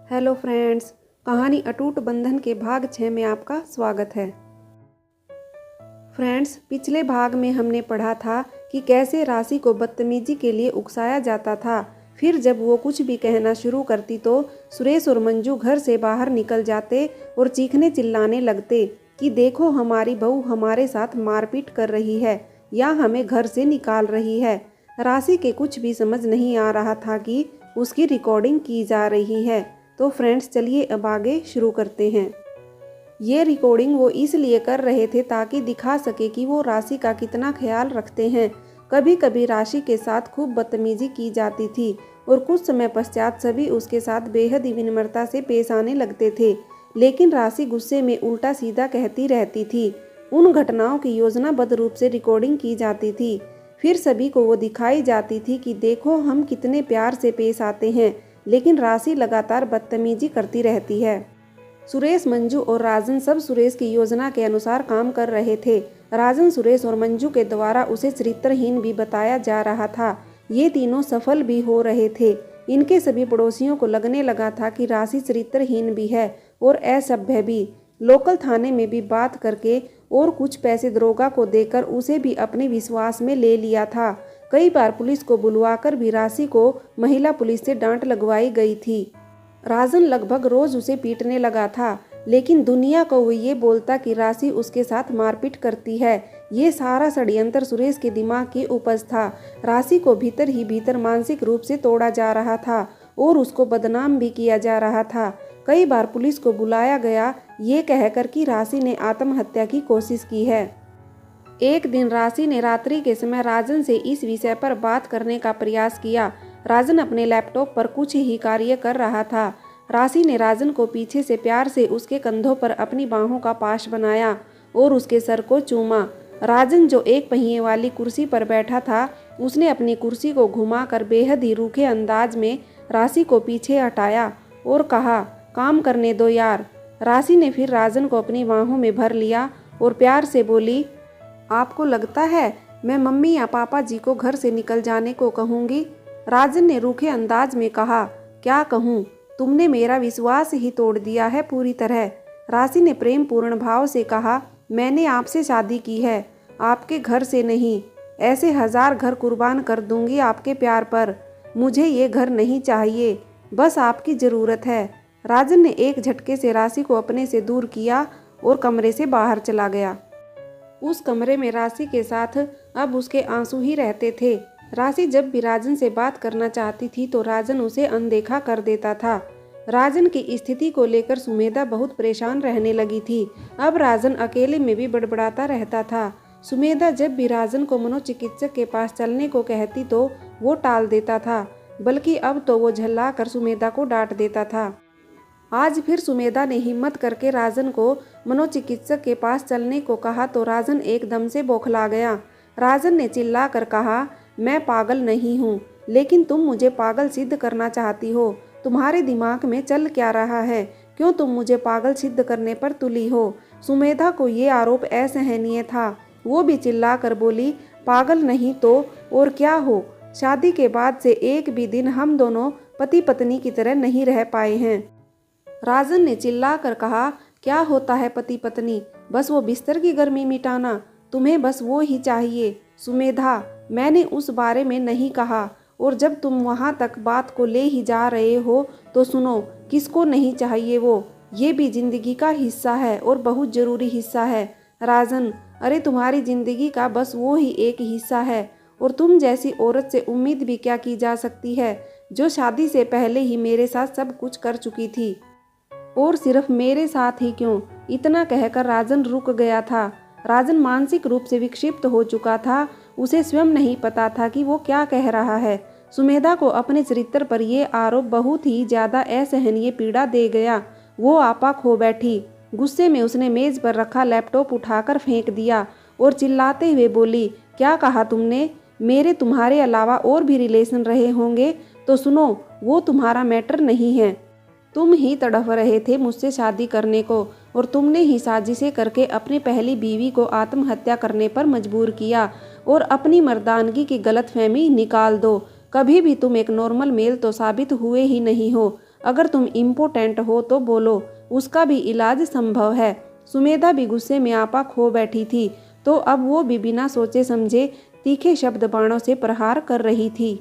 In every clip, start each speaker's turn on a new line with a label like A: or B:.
A: Hello friends, कहानी अटूट बंधन के भाग 6 में आपका स्वागत है। फ्रेंड्स, पिछले भाग में हमने पढ़ा था कि कैसे राशि को बदतमीजी के लिए उकसाया जाता था। फिर जब वो कुछ भी कहना शुरू करती तो सुरेश और मंजू घर से बाहर निकल जाते और चीखने चिल्लाने लगते कि देखो, हमारी बहू हमारे साथ मारपीट कर रही है या हमें घर से निकाल रही है। राशि के कुछ भी समझ नहीं आ रहा था कि उसकी रिकॉर्डिंग की जा रही है। तो फ्रेंड्स, चलिए अब आगे शुरू करते हैं। ये रिकॉर्डिंग वो इसलिए कर रहे थे ताकि दिखा सके कि वो राशि का कितना ख्याल रखते हैं। कभी कभी राशि के साथ खूब बदतमीजी की जाती थी और कुछ समय पश्चात सभी उसके साथ बेहद ही विनम्रता से पेश आने लगते थे, लेकिन राशि गुस्से में उल्टा सीधा कहती रहती थी। उन घटनाओं की योजनाबद्ध रूप से रिकॉर्डिंग की जाती थी। फिर सभी को वो दिखाई जाती थी कि देखो, हम कितने प्यार से पेश आते हैं, लेकिन राशि लगातार बदतमीजी करती रहती है। सुरेश, मंजू और राजन सब सुरेश की योजना के अनुसार काम कर रहे थे। राजन सुरेश और मंजू के द्वारा उसे चरित्रहीन भी बताया जा रहा था। ये तीनों सफल भी हो रहे थे। इनके सभी पड़ोसियों को लगने लगा था कि राशि चरित्रहीन भी है और असभ्य भी। लोकल थाने में भी बात करके और कुछ पैसे दरोगा को देकर उसे भी अपने विश्वास में ले लिया था। कई बार पुलिस को बुलवाकर भी राशि को महिला पुलिस से डांट लगवाई गई थी। राजन लगभग रोज उसे पीटने लगा था, लेकिन दुनिया को वो ये बोलता कि राशि उसके साथ मारपीट करती है। ये सारा षड्यंत्र सुरेश के दिमाग की उपज था। राशि को भीतर ही भीतर मानसिक रूप से तोड़ा जा रहा था और उसको बदनाम भी किया जा रहा था। कई बार पुलिस को बुलाया गया ये कहकर कि राशि ने आत्महत्या की कोशिश की है। एक दिन राशि ने रात्रि के समय राजन से इस विषय पर बात करने का प्रयास किया। राजन अपने लैपटॉप पर कुछ ही कार्य कर रहा था। राशि ने राजन को पीछे से प्यार से उसके कंधों पर अपनी बाहों का पाश बनाया और उसके सर को चूमा। राजन, जो एक पहिए वाली कुर्सी पर बैठा था, उसने अपनी कुर्सी को घुमाकर बेहद ही रूखे अंदाज में राशि को पीछे हटाया और कहा, काम करने दो यार। राशि ने फिर राजन को अपनी बाहों में भर लिया और प्यार से बोली, आपको लगता है मैं मम्मी या पापा जी को घर से निकल जाने को कहूँगी? राजन ने रूखे अंदाज में कहा, क्या कहूँ, तुमने मेरा विश्वास ही तोड़ दिया है पूरी तरह। राशि ने प्रेम पूर्ण भाव से कहा, मैंने आपसे शादी की है, आपके घर से नहीं। ऐसे 1000 घर कुर्बान कर दूंगी आपके प्यार पर। मुझे ये घर नहीं चाहिए, बस आपकी ज़रूरत है। राजन ने एक झटके से राशि को अपने से दूर किया और कमरे से बाहर चला गया। उस कमरे में राशि के साथ अब उसके आंसू ही रहते थे। राशि जब भी राजन से बात करना चाहती थी तो राजन उसे अनदेखा कर देता था। राजन की स्थिति को लेकर सुमेधा बहुत परेशान रहने लगी थी। अब राजन अकेले में भी बड़बड़ाता रहता था। सुमेधा जब भी राजन को मनोचिकित्सक के पास चलने को कहती तो वो टाल देता था, बल्कि अब तो वो झल्ला कर सुमेधा को डांट देता था। आज फिर सुमेधा ने हिम्मत करके राजन को मनोचिकित्सक के पास चलने को कहा तो राजन एकदम से बौखला गया। राजन ने चिल्ला कर कहा, मैं पागल नहीं हूँ, लेकिन तुम मुझे पागल सिद्ध करना चाहती हो। तुम्हारे दिमाग में चल क्या रहा है? क्यों तुम मुझे पागल सिद्ध करने पर तुली हो? सुमेधा को ये आरोप असहनीय था। वो भी चिल्ला कर बोली, पागल नहीं तो और क्या हो? शादी के बाद से एक भी दिन हम दोनों पति पत्नी की तरह नहीं रह पाए हैं। राजन ने चिल्ला कर कहा, क्या होता है पति पत्नी? बस वो बिस्तर की गर्मी मिटाना। तुम्हें बस वो ही चाहिए। सुमेधा, मैंने उस बारे में नहीं कहा, और जब तुम वहाँ तक बात को ले ही जा रहे हो तो सुनो, किसको नहीं चाहिए वो? ये भी जिंदगी का हिस्सा है और बहुत ज़रूरी हिस्सा है। राजन, अरे तुम्हारी जिंदगी का बस वो ही एक हिस्सा है, और तुम जैसी औरत से उम्मीद भी क्या की जा सकती है, जो शादी से पहले ही मेरे साथ सब कुछ कर चुकी थी। और सिर्फ मेरे साथ ही क्यों? इतना कहकर राजन रुक गया था। राजन मानसिक रूप से विक्षिप्त हो चुका था। उसे स्वयं नहीं पता था कि वो क्या कह रहा है। सुमेधा को अपने चरित्र पर यह आरोप बहुत ही ज्यादा असहनीय पीड़ा दे गया। वो आपा खो बैठी। गुस्से में उसने मेज पर रखा लैपटॉप उठाकर फेंक दिया और चिल्लाते हुए बोली, क्या कहा तुमने? मेरे तुम्हारे अलावा और भी रिलेशन रहे होंगे तो सुनो, वो तुम्हारा मैटर नहीं है। तुम ही तड़फ रहे थे मुझसे शादी करने को, और तुमने ही साजिशें करके अपनी पहली बीवी को आत्महत्या करने पर मजबूर किया और अपनी मर्दानगी की गलतफहमी निकाल दो। कभी भी तुम एक नॉर्मल मेल तो साबित हुए ही नहीं हो। अगर तुम इम्पोर्टेंट हो तो बोलो, उसका भी इलाज संभव है। सुमेधा भी गुस्से में आपा खो बैठी थी, तो अब वो भी बिना सोचे समझे तीखे शब्द बाणों से प्रहार कर रही थी।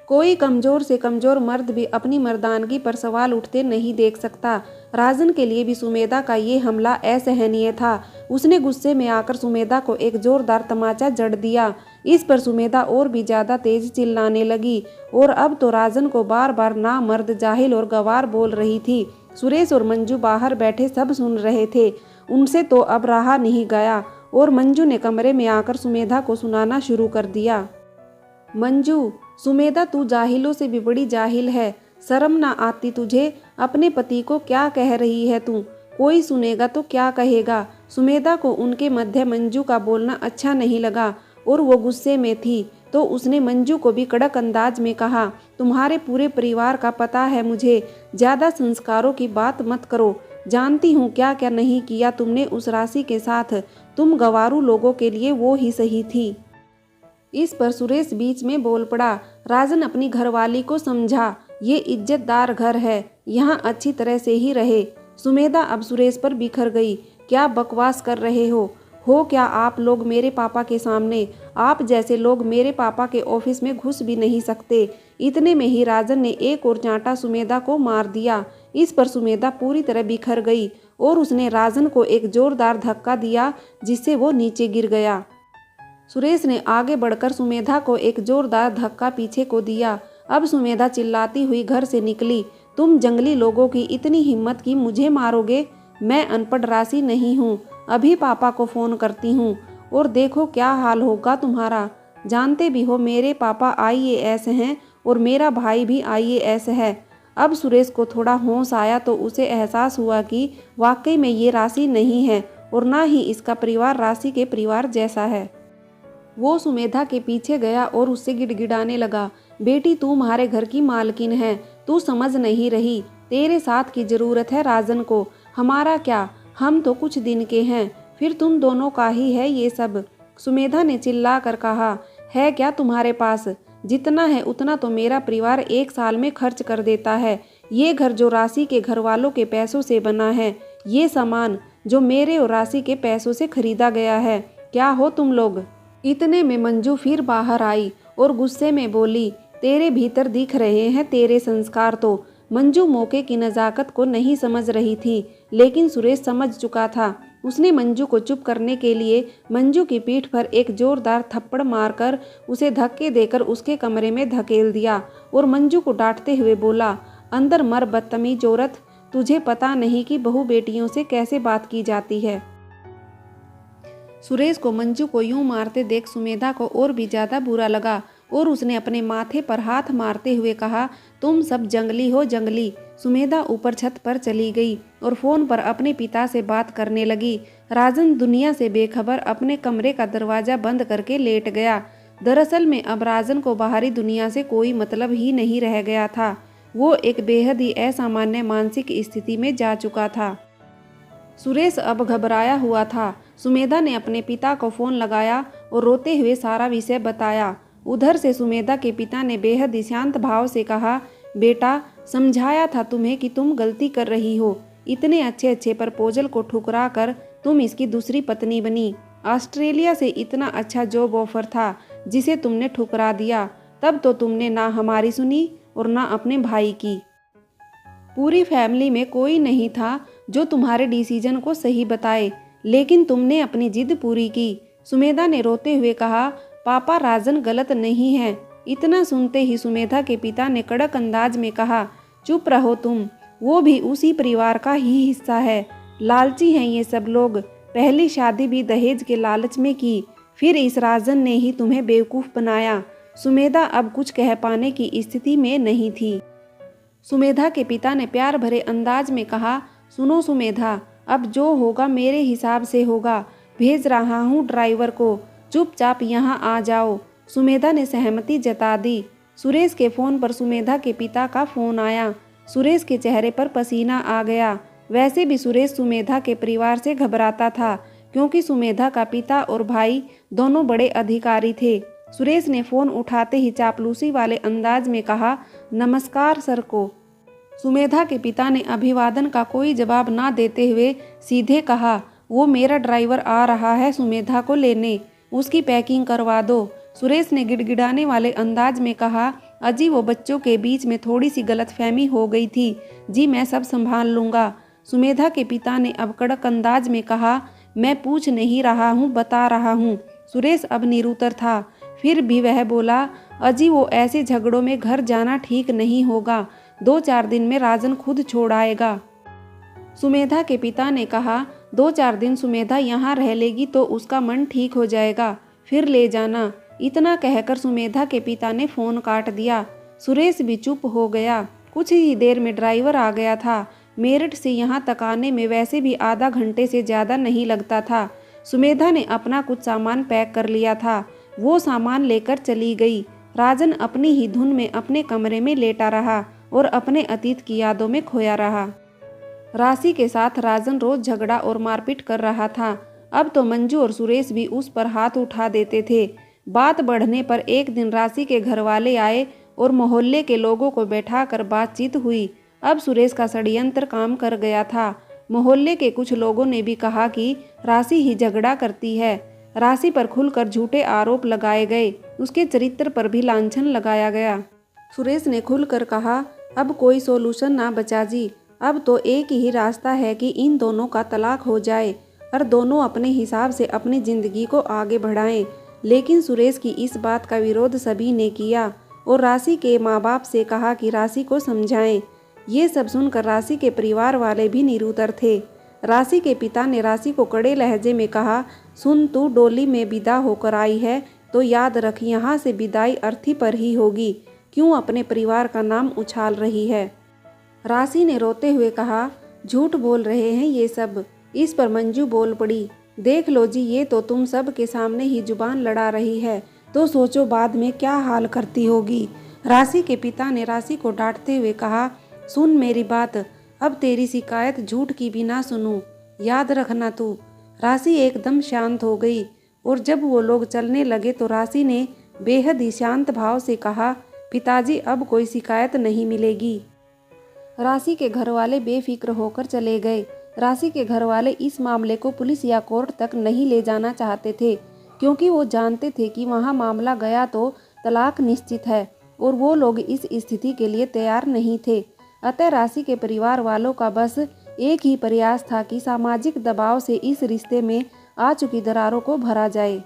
A: कोई कमजोर से कमजोर मर्द भी अपनी मर्दानगी पर सवाल उठते नहीं देख सकता। राजन के लिए भी सुमेधा का ये हमला असहनीय था। उसने गुस्से में आकर सुमेधा को एक जोरदार तमाचा जड़ दिया। इस पर सुमेधा और भी ज्यादा तेज चिल्लाने लगी और अब तो राजन को बार बार ना मर्द, जाहिल और गवार बोल रही थी। सुरेश और मंजू बाहर बैठे सब सुन रहे थे। उनसे तो अब रहा नहीं गया और मंजू ने कमरे में आकर सुमेधा को सुनाना शुरू कर दिया। मंजू, सुमेधा तू जाहिलों से भी बड़ी जाहिल है। शर्म ना आती तुझे? अपने पति को क्या कह रही है तू? कोई सुनेगा तो क्या कहेगा? सुमेधा को उनके मध्य मंजू का बोलना अच्छा नहीं लगा और वो गुस्से में थी, तो उसने मंजू को भी कड़क अंदाज में कहा, तुम्हारे पूरे परिवार का पता है मुझे, ज्यादा संस्कारों की बात मत करो। जानती हूँ क्या क्या नहीं किया तुमने उस राशि के साथ। तुम गंवारू लोगों के लिए वो ही सही थी। इस पर सुरेश बीच में बोल पड़ा। राजन अपनी घरवाली को समझा, ये इज्जतदार घर है, यहाँ अच्छी तरह से ही रहे। सुमेधा अब सुरेश पर बिखर गई। क्या बकवास कर रहे हो क्या आप लोग मेरे पापा के सामने? आप जैसे लोग मेरे पापा के ऑफिस में घुस भी नहीं सकते। इतने में ही राजन ने एक और चांटा सुमेधा को मार दिया। इस पर सुमेधा पूरी तरह बिखर गई और उसने राजन को एक जोरदार धक्का दिया, जिससे वो नीचे गिर गया। सुरेश ने आगे बढ़कर सुमेधा को एक जोरदार धक्का पीछे को दिया। अब सुमेधा चिल्लाती हुई घर से निकली। तुम जंगली लोगों की इतनी हिम्मत कि मुझे मारोगे? मैं अनपढ़ राशि नहीं हूँ। अभी पापा को फ़ोन करती हूँ और देखो क्या हाल होगा तुम्हारा। जानते भी हो मेरे पापा IAS हैं और मेरा भाई भी IAS है। अब सुरेश को थोड़ा होश आया तो उसे एहसास हुआ कि वाकई में ये राशि नहीं है और ना ही इसका परिवार राशि के परिवार जैसा है। वो सुमेधा के पीछे गया और उससे गिड़गिड़ाने लगा, बेटी तू हमारे घर की मालकिन है, तू समझ नहीं रही। तेरे साथ की जरूरत है राजन को, हमारा क्या, हम तो कुछ दिन के हैं, फिर तुम दोनों का ही है ये सब। सुमेधा ने चिल्ला कर कहा, है क्या तुम्हारे पास? जितना है उतना तो मेरा परिवार एक साल में खर्च कर देता है। ये घर जो राशि के घर वालों के पैसों से बना है, ये सामान जो मेरे और राशि के पैसों से खरीदा गया है। क्या हो तुम लोग? इतने में मंजू फिर बाहर आई और गुस्से में बोली, तेरे भीतर दिख रहे हैं तेरे संस्कार। तो मंजू मौके की नज़ाकत को नहीं समझ रही थी, लेकिन सुरेश समझ चुका था। उसने मंजू को चुप करने के लिए मंजू की पीठ पर एक जोरदार थप्पड़ मारकर उसे धक्के देकर उसके कमरे में धकेल दिया और मंजू को डांटते हुए बोला, अंदर मर बदतमीज औरत, तुझे पता नहीं कि बहू बेटियों से कैसे बात की जाती है। सुरेश को मंजू को यूं मारते देख सुमेधा को और भी ज्यादा बुरा लगा और उसने अपने माथे पर हाथ मारते हुए कहा, तुम सब जंगली हो जंगली। सुमेधा ऊपर छत पर चली गई और फोन पर अपने पिता से बात करने लगी। राजन दुनिया से बेखबर अपने कमरे का दरवाजा बंद करके लेट गया। दरअसल में अब राजन को बाहरी दुनिया से कोई मतलब ही नहीं रह गया था। वो एक बेहद ही असामान्य मानसिक स्थिति में जा चुका था। सुरेश अब घबराया हुआ था। सुमेधा ने अपने पिता को फ़ोन लगाया और रोते हुए सारा विषय बताया। उधर से सुमेधा के पिता ने बेहद ही शांत भाव से कहा, बेटा समझाया था तुम्हें कि तुम गलती कर रही हो। इतने अच्छे अच्छे प्रपोजल को ठुकरा कर तुम इसकी दूसरी पत्नी बनी। ऑस्ट्रेलिया से इतना अच्छा जॉब ऑफर था जिसे तुमने ठुकरा दिया। तब तो तुमने ना हमारी सुनी और ना अपने भाई की। पूरी फैमिली में कोई नहीं था जो तुम्हारे डिसीजन को सही बताए, लेकिन तुमने अपनी जिद पूरी की। सुमेधा ने रोते हुए कहा, पापा राजन गलत नहीं है। इतना सुनते ही सुमेधा के पिता ने कड़क अंदाज में कहा, चुप रहो तुम, वो भी उसी परिवार का ही हिस्सा है। लालची हैं ये सब लोग। पहली शादी भी दहेज के लालच में की, फिर इस राजन ने ही तुम्हें बेवकूफ़ बनाया। सुमेधा अब कुछ कह पाने की स्थिति में नहीं थी। सुमेधा के पिता ने प्यार भरे अंदाज में कहा, सुनो सुमेधा, अब जो होगा मेरे हिसाब से होगा। भेज रहा हूँ ड्राइवर को, चुपचाप यहाँ आ जाओ। सुमेधा ने सहमति जता दी। सुरेश के फ़ोन पर सुमेधा के पिता का फ़ोन आया। सुरेश के चेहरे पर पसीना आ गया। वैसे भी सुरेश सुमेधा के परिवार से घबराता था, क्योंकि सुमेधा का पिता और भाई दोनों बड़े अधिकारी थे। सुरेश ने फ़ोन उठाते ही चापलूसी वाले अंदाज में कहा, नमस्कार सर को। सुमेधा के पिता ने अभिवादन का कोई जवाब ना देते हुए सीधे कहा, वो मेरा ड्राइवर आ रहा है सुमेधा को लेने, उसकी पैकिंग करवा दो। सुरेश ने गिड़गिड़ाने वाले अंदाज में कहा, अजी वो बच्चों के बीच में थोड़ी सी गलतफहमी हो गई थी जी, मैं सब संभाल लूँगा। सुमेधा के पिता ने अब कड़क अंदाज में कहा, मैं पूछ नहीं रहा हूँ, बता रहा हूँ। सुरेश अब निरुत्तर था, फिर भी वह बोला, अजी वो ऐसे झगड़ों में घर जाना ठीक नहीं होगा, 2-4 दिन में राजन खुद छोड़ आएगा। सुमेधा के पिता ने कहा, 2-4 दिन सुमेधा यहाँ रह लेगी तो उसका मन ठीक हो जाएगा, फिर ले जाना। इतना कहकर सुमेधा के पिता ने फ़ोन काट दिया। सुरेश भी चुप हो गया। कुछ ही देर में ड्राइवर आ गया था। मेरठ से यहाँ तक आने में वैसे भी आधा घंटे से ज़्यादा नहीं लगता था। सुमेधा ने अपना कुछ सामान पैक कर लिया था, वो सामान लेकर चली गई। राजन अपनी ही धुन में अपने कमरे में लेटा रहा और अपने अतीत की यादों में खोया रहा। राशि के साथ राजन रोज झगड़ा और मारपीट कर रहा था। अब तो मंजू और सुरेश भी उस पर हाथ उठा देते थे। बात बढ़ने पर एक दिन राशि के घर वाले आए और मोहल्ले के लोगों को बैठाकर बातचीत हुई। अब सुरेश का षड्यंत्र काम कर गया था। मोहल्ले के कुछ लोगों ने भी कहा कि राशि ही झगड़ा करती है। राशि पर खुलकर झूठे आरोप लगाए गए, उसके चरित्र पर भी लांछन लगाया गया। सुरेश ने खुलकर कहा, अब कोई सोल्यूशन ना बचा जी, अब तो एक ही रास्ता है कि इन दोनों का तलाक हो जाए और दोनों अपने हिसाब से अपनी ज़िंदगी को आगे बढ़ाएं। लेकिन सुरेश की इस बात का विरोध सभी ने किया और राशि के माँ बाप से कहा कि राशि को समझाएं। ये सब सुनकर राशि के परिवार वाले भी निरुत्तर थे। राशि के पिता ने राशि को कड़े लहजे में कहा, सुन, तू डोली में विदा होकर आई है तो याद रख, यहाँ से विदाई अर्थी पर ही होगी। क्यों अपने परिवार का नाम उछाल रही है? राशि ने रोते हुए कहा, झूठ बोल रहे हैं ये सब। इस पर मंजू बोल पड़ी, देख लो जी, ये तो तुम सब के सामने ही जुबान लड़ा रही है, तो सोचो बाद में क्या हाल करती होगी। राशि के पिता ने राशि को डांटते हुए कहा, सुन मेरी बात, अब तेरी शिकायत झूठ की भी ना सुनूं, याद रखना तू। राशि एकदम शांत हो गई और जब वो लोग चलने लगे तो राशि ने बेहद ही शांत भाव से कहा, पिताजी अब कोई शिकायत नहीं मिलेगी। राशि के घर वाले बेफिक्र होकर चले गए। राशि के घर वाले इस मामले को पुलिस या कोर्ट तक नहीं ले जाना चाहते थे, क्योंकि वो जानते थे कि वहाँ मामला गया तो तलाक निश्चित है और वो लोग इस स्थिति के लिए तैयार नहीं थे। अतः राशि के परिवार वालों का बस एक ही प्रयास था कि सामाजिक दबाव से इस रिश्ते में आ चुकी दरारों को भरा जाए।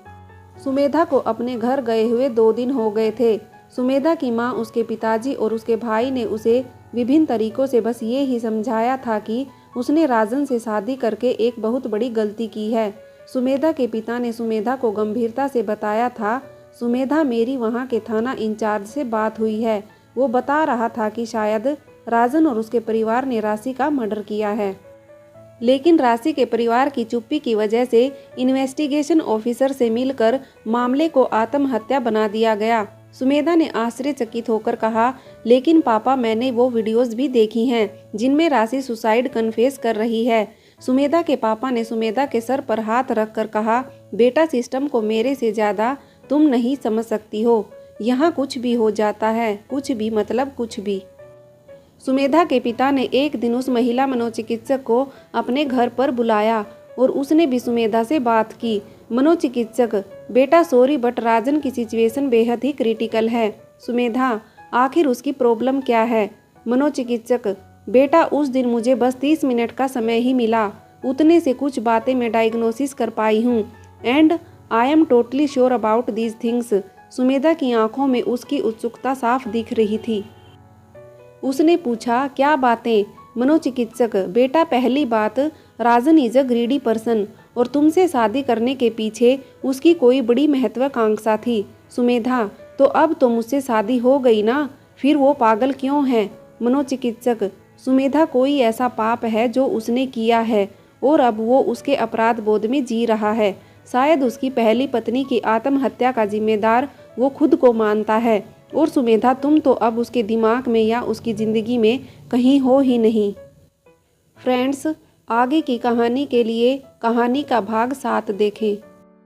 A: सुमेधा को अपने घर गए हुए 2 दिन हो गए थे। सुमेधा की माँ, उसके पिताजी और उसके भाई ने उसे विभिन्न तरीकों से बस ये ही समझाया था कि उसने राजन से शादी करके एक बहुत बड़ी गलती की है। सुमेधा के पिता ने सुमेधा को गंभीरता से बताया था, सुमेधा, मेरी वहाँ के थाना इंचार्ज से बात हुई है, वो बता रहा था कि शायद राजन और उसके परिवार ने राशि का मर्डर किया है। लेकिन राशि के परिवार की चुप्पी की वजह से इन्वेस्टिगेशन ऑफिसर से मिलकर मामले को आत्महत्या बना दिया गया। सुमेधा ने आश्चर्यचकित होकर कहा, लेकिन पापा, मैंने वो वीडियोस भी देखी हैं जिनमें राशि सुसाइड कन्फेस कर रही है। सुमेधा के पापा ने सुमेधा के सर पर हाथ रखकर कहा, बेटा, सिस्टम को मेरे से ज़्यादा तुम नहीं समझ सकती हो। यहाँ कुछ भी हो जाता है, कुछ भी मतलब कुछ भी। सुमेधा के पिता ने एक दिन उस महिला मनोचिकित्सक को अपने घर पर बुलाया और उसने भी सुमेधा से बात की। मनोचिकित्सक, बेटा सॉरी बट राजन की सिचुएशन बेहद ही क्रिटिकल है। सुमेधा, आखिर उसकी प्रॉब्लम क्या है? मनोचिकित्सक, बेटा उस दिन मुझे बस 30 मिनट का समय ही मिला, उतने से कुछ बातें मैं डायग्नोसिस कर पाई हूँ and I am totally sure about these things. Sumedha की आंखों में उसकी उत्सुकता साफ दिख रही थी। उसने पूछा, क्या बातें? मनोचिकित्सक, बेटा पहली बात, राजन इज अ ग्रीडी पर्सन और तुमसे शादी करने के पीछे उसकी कोई बड़ी महत्वाकांक्षा थी। सुमेधा, तो अब तो मुझसे शादी हो गई ना, फिर वो पागल क्यों है? मनोचिकित्सक, सुमेधा, कोई ऐसा पाप है जो उसने किया है और अब वो उसके अपराध बोध में जी रहा है। शायद उसकी पहली पत्नी की आत्महत्या का जिम्मेदार वो खुद को मानता है और सुमेधा, तुम तो अब उसके दिमाग में या उसकी ज़िंदगी में कहीं हो ही नहीं। फ्रेंड्स, आगे की कहानी के लिए कहानी का भाग 7 देखें।